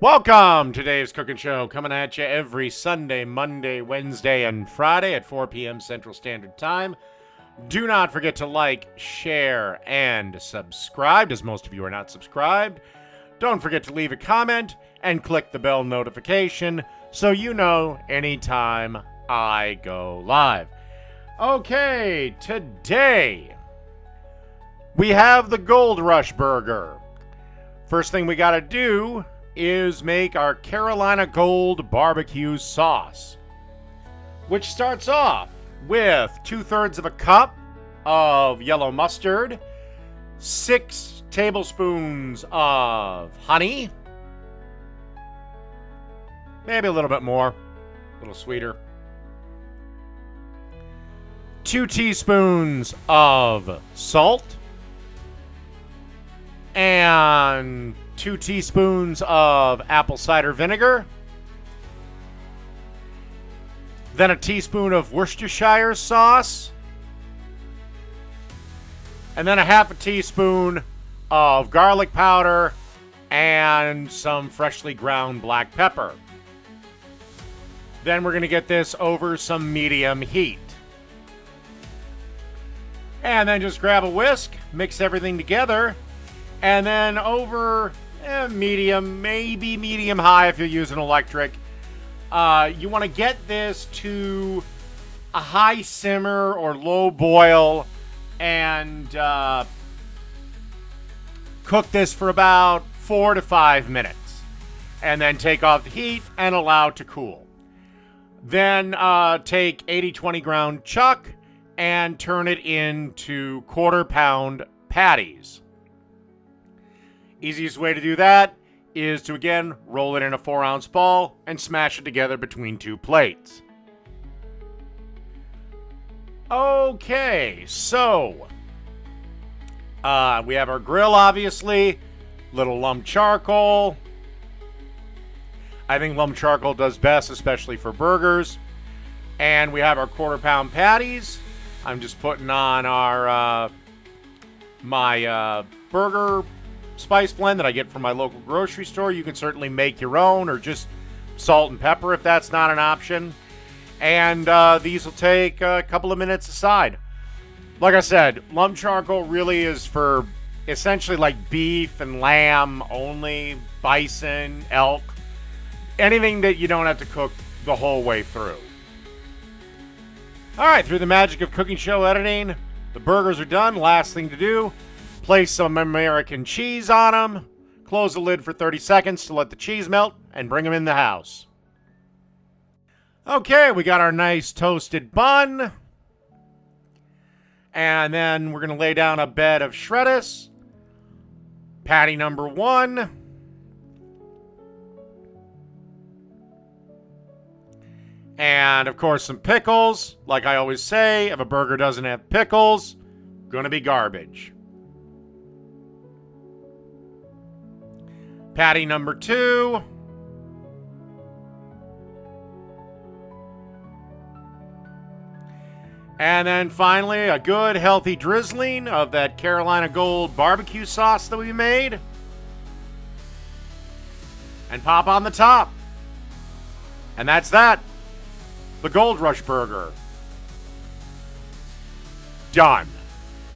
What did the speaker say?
Welcome to Dave's Cooking Show, coming at you every Sunday, Monday, Wednesday, and Friday at 4 p.m. Central Standard Time. Do not forget to like, share, and subscribe, as most of you are not subscribed. Don't forget to leave a comment and click the bell notification so you know anytime I go live. Okay, today we have the Goldrush Burger. First thing we got to do is make our Carolina Gold BBQ Sauce, which starts off with 2/3 of a cup of yellow mustard, 6 tablespoons of honey, maybe a little bit more, a little sweeter, 2 teaspoons of salt, and 2 teaspoons of apple cider vinegar, then a teaspoon of Worcestershire sauce, and then a half a teaspoon of garlic powder and some freshly ground black pepper. Then we're going to get this over some medium heat. And then just grab a whisk, mix everything together, and then over medium, maybe medium high if you're using electric. You want to get this to a high simmer or low boil and cook this for about 4 to 5 minutes. And then take off the heat and allow it to cool. Then take 80-20 ground chuck and turn it into 1/4 pound patties. Easiest way to do that is to, again, roll it in a 4-ounce ball and smash it together between 2 plates. Okay, so we have our grill, obviously, little lump charcoal. I think lump charcoal does best, especially for burgers. And we have our 1/4 pound patties. I'm just putting on our my burger spice blend that I get from my local grocery store. You can certainly make your own or just salt and pepper if that's not an option. And these will take a couple of minutes aside. Like I said, lump charcoal really is for essentially like beef and lamb only, bison, elk, anything that you don't have to cook the whole way through. All right, through the magic of cooking show editing, the burgers are done. Last thing to do, place some American cheese on them, close the lid for 30 seconds to let the cheese melt, and bring them in the house. Okay, we got our nice toasted bun. And then we're going to lay down a bed of shredders. Patty number 1. And, of course, some pickles. Like I always say, if a burger doesn't have pickles, gonna be garbage. Patty number 2. And then finally, a good healthy drizzling of that Carolina Gold BBQ sauce that we made. And pop on the top. And that's that. The Goldrush Burger. Done.